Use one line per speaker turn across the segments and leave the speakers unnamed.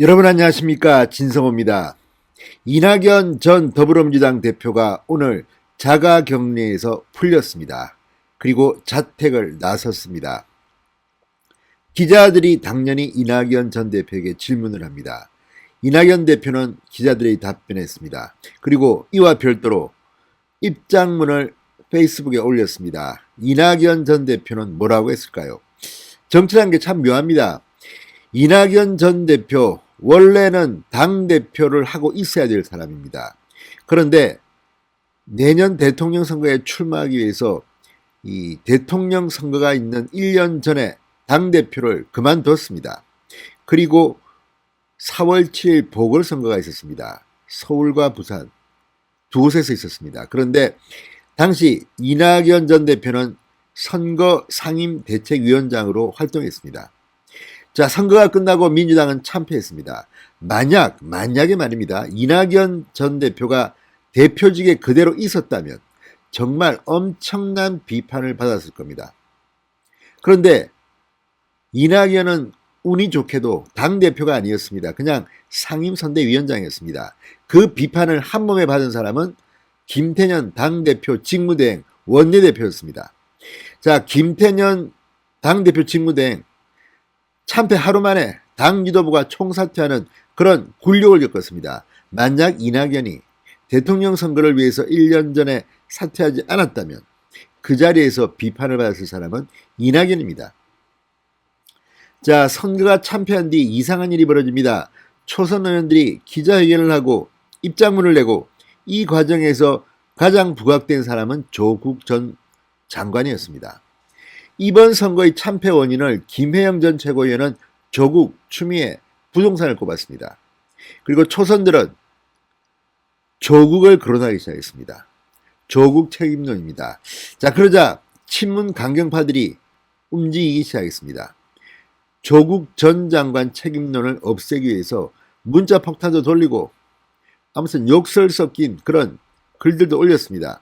여러분 안녕하십니까, 진성호입니다. 이낙연 전 더불어민주당 대표가 오늘 자가격리에서 풀렸습니다. 그리고 자택을 나섰습니다. 기자들이 당연히 이낙연 전 대표에게 질문을 합니다. 이낙연 대표는 기자들이 답변했습니다. 그리고 이와 별도로 입장문을 페이스북에 올렸습니다. 이낙연 전 대표는 뭐라고 했을까요? 정치라는 게 참 묘합니다. 이낙연 전 대표 원래는 당대표를 하고 있어야 될 사람입니다. 그런데 내년 대통령 선거에 출마하기 위해서 이 대통령 선거가 있는 1년 전에 당대표를 그만뒀습니다. 그리고 4월 7일 보궐선거가 있었습니다. 서울과 부산 두 곳에서 있었습니다. 그런데 당시 이낙연 전 대표는 선거 상임대책위원장으로 활동했습니다. 자, 선거가 끝나고 민주당은 참패했습니다. 만약에 말입니다. 이낙연 전 대표가 대표직에 그대로 있었다면 정말 엄청난 비판을 받았을 겁니다. 그런데 이낙연은 운이 좋게도 당대표가 아니었습니다. 그냥 상임선대위원장이었습니다. 그 비판을 한 몸에 받은 사람은 김태년 당대표 직무대행 원내대표였습니다. 자, 김태년 당대표 직무대행 참패 하루 만에 당 지도부가 총사퇴하는 그런 굴욕을 겪었습니다. 만약 이낙연이 대통령 선거를 위해서 1년 전에 사퇴하지 않았다면 그 자리에서 비판을 받았을 사람은 이낙연입니다. 자, 선거가 참패한 뒤 이상한 일이 벌어집니다. 초선 의원들이 기자회견을 하고 입장문을 내고 이 과정에서 가장 부각된 사람은 조국 전 장관이었습니다. 이번 선거의 참패 원인을 김혜영 전 최고위원은 조국, 추미애, 부동산을 꼽았습니다. 그리고 초선들은 조국을 거론하기 시작했습니다. 조국 책임론입니다. 자, 그러자 친문 강경파들이 움직이기 시작했습니다. 조국 전 장관 책임론을 없애기 위해서 문자 폭탄도 돌리고 아무튼 욕설 섞인 그런 글들도 올렸습니다.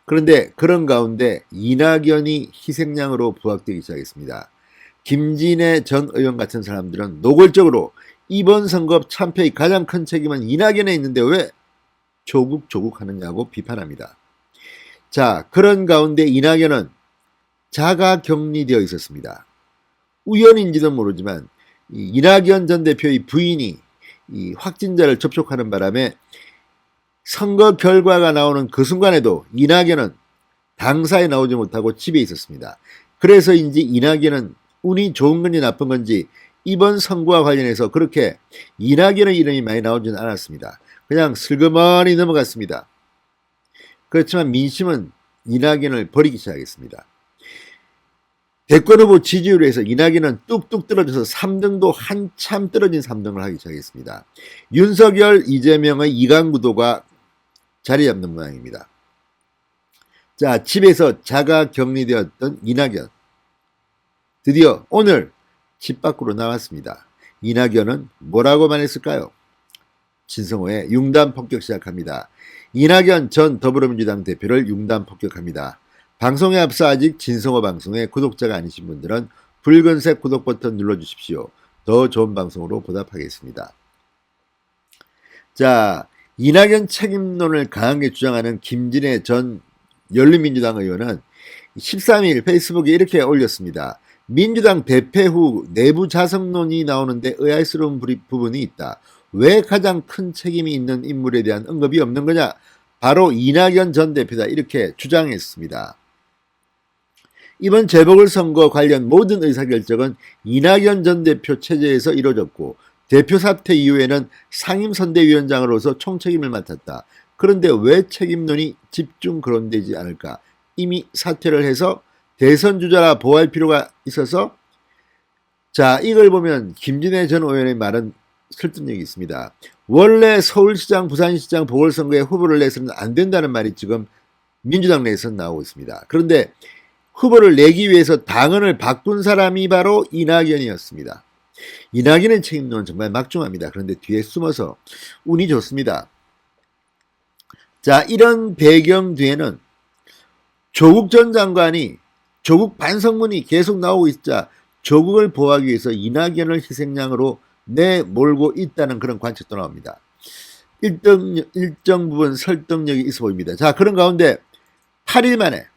그런데 그런 가운데 이낙연이 희생양으로 부각되기 시작했습니다. 김진애 전 의원 같은 사람들은 노골적으로 이번 선거 참패의 가장 큰 책임은 이낙연에 있는데 왜 조국 하느냐고 비판합니다. 자, 그런 가운데 이낙연은 자가격리되어 있었습니다. 우연인지도 모르지만 이낙연 전 대표의 부인이 이 확진자를 접촉하는 바람에 선거 결과가 나오는 그 순간에도 이낙연은 당사에 나오지 못하고 집에 있었습니다. 그래서인지 이낙연은 운이 좋은 건지 나쁜 건지 이번 선거와 관련해서 그렇게 이낙연의 이름이 많이 나오지는 않았습니다. 그냥 슬그머니 넘어갔습니다. 그렇지만 민심은 이낙연을 버리기 시작했습니다. 대권 후보 지지율에서 이낙연은 뚝뚝 떨어져서 3등도 한참 떨어진 3등을 하기 시작했습니다. 윤석열, 이재명의 이강구도가 자리 잡는 모양입니다. 자, 집에서 자가 격리되었던 이낙연. 드디어 오늘 집 밖으로 나왔습니다. 이낙연은 뭐라고 말했을까요? 진성호의 융단 폭격 시작합니다. 이낙연 전 더불어민주당 대표를 융단 폭격합니다. 방송에 앞서 아직 진성호 방송의 구독자가 아니신 분들은 붉은색 구독 버튼 눌러주십시오. 더 좋은 방송으로 보답하겠습니다. 자, 이낙연 책임론을 강하게 주장하는 김진애 전 열린민주당 의원은 13일 페이스북에 이렇게 올렸습니다. 민주당 대패 후 내부 자성론이 나오는데 의아스러운 부분이 있다. 왜 가장 큰 책임이 있는 인물에 대한 언급이 없는 거냐? 바로 이낙연 전 대표다. 이렇게 주장했습니다. 이번 재보궐선거 관련 모든 의사결정은 이낙연 전 대표 체제에서 이루어졌고 대표 사퇴 이후에는 상임선대위원장으로서 총책임을 맡았다. 그런데 왜 책임론이 집중 거론되지 않을까? 이미 사퇴를 해서 대선 주자라 보호할 필요가 있어서 자, 이걸 보면 김진애 전 의원의 말은 설득력이 있습니다. 원래 서울시장, 부산시장 보궐선거에 후보를 내서는 안 된다는 말이 지금 민주당 내에서 나오고 있습니다. 그런데 후보를 내기 위해서 당헌을 바꾼 사람이 바로 이낙연이었습니다. 이낙연의 책임론은 정말 막중합니다. 그런데 뒤에 숨어서 운이 좋습니다. 자, 이런 배경 뒤에는 조국 전 장관이 조국 반성문이 계속 나오고 있자 조국을 보호하기 위해서 이낙연을 희생양으로 내몰고 있다는 그런 관측도 나옵니다. 일정 부분 설득력이 있어 보입니다. 자, 그런 가운데 8일 만에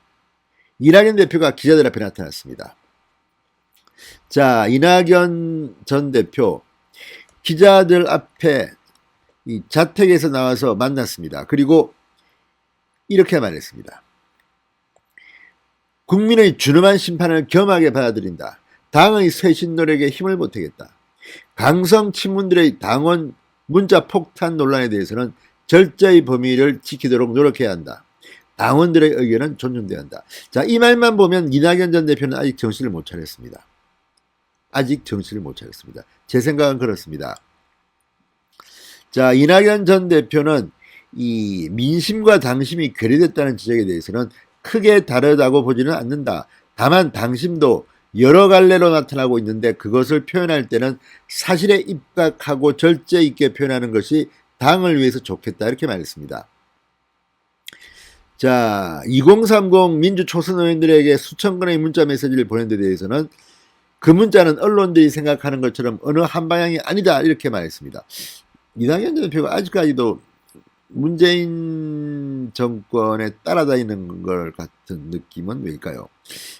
이낙연 대표가 기자들 앞에 나타났습니다. 자, 이낙연 전 대표 기자들 앞에 이 자택에서 나와서 만났습니다. 그리고 이렇게 말했습니다. 국민의 준엄한 심판을 겸하게 받아들인다. 당의 쇄신 노력에 힘을 보태겠다. 강성 친문들의 당원 문자 폭탄 논란에 대해서는 절제의 범위를 지키도록 노력해야 한다. 당원들의 의견은 존중돼야 한다. 자, 이 말만 보면 이낙연 전 대표는 아직 정신을 못 차렸습니다. 아직 정신을 못 차렸습니다. 제 생각은 그렇습니다. 자, 이낙연 전 대표는 이 민심과 당심이 괴리됐다는 지적에 대해서는 크게 다르다고 보지는 않는다. 다만 당심도 여러 갈래로 나타나고 있는데 그것을 표현할 때는 사실에 입각하고 절제 있게 표현하는 것이 당을 위해서 좋겠다. 이렇게 말했습니다. 자, 2030 민주초선 의원들에게 수천 건의 문자 메시지를 보낸 데 대해서는 그 문자는 언론들이 생각하는 것처럼 어느 한 방향이 아니다. 이렇게 말했습니다. 이낙연 대표가 아직까지도 문재인 정권에 따라다니는 것 같은 느낌은 왜일까요?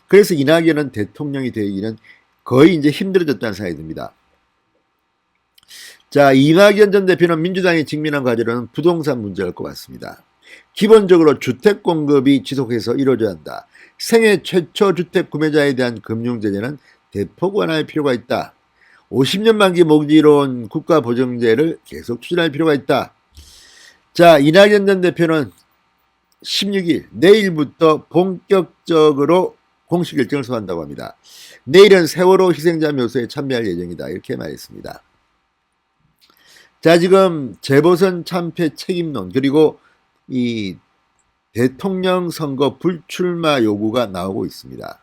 그래서 이낙연은 대통령이 되기는 거의 이제 힘들어졌다는 생각이 듭니다. 자, 이낙연 전 대표는 민주당이 직면한 과제로는 부동산 문제일 것 같습니다. 기본적으로 주택 공급이 지속해서 이루어져야 한다. 생애 최초 주택 구매자에 대한 금융제재는 대폭 완화할 필요가 있다. 50년 만기 모기로운 국가보증제를 계속 추진할 필요가 있다. 자, 이낙연 전 대표는 16일 내일부터 본격적으로 공식 일정을 소화한다고 합니다. 내일은 세월호 희생자 묘소에 참여할 예정이다. 이렇게 말했습니다. 자, 지금 재보선 참패 책임론 그리고 이 대통령 선거 불출마 요구가 나오고 있습니다.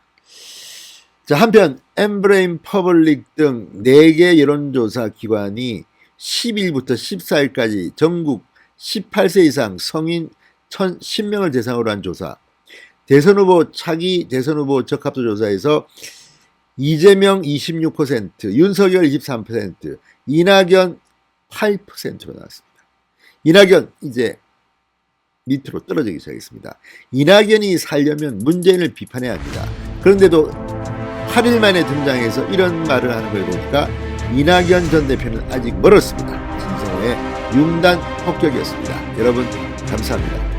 자, 한편 엠브레인 퍼블릭 등 4개 여론조사 기관이 10일부터 14일까지 전국 18세 이상 성인 1010명을 대상으로 한 조사, 대선 후보 차기 대선 후보 적합도 조사에서 이재명 26%, 윤석열 23%, 이낙연 8%로 나왔습니다. 이낙연 이제 밑으로 떨어지기 시작했습니다. 이낙연이 살려면 문재인을 비판해야 합니다. 그런데도 8일 만에 등장해서 이런 말을 하는 걸 보니까 이낙연 전 대표는 아직 멀었습니다. 진성호의 융단 폭격이었습니다. 여러분 감사합니다.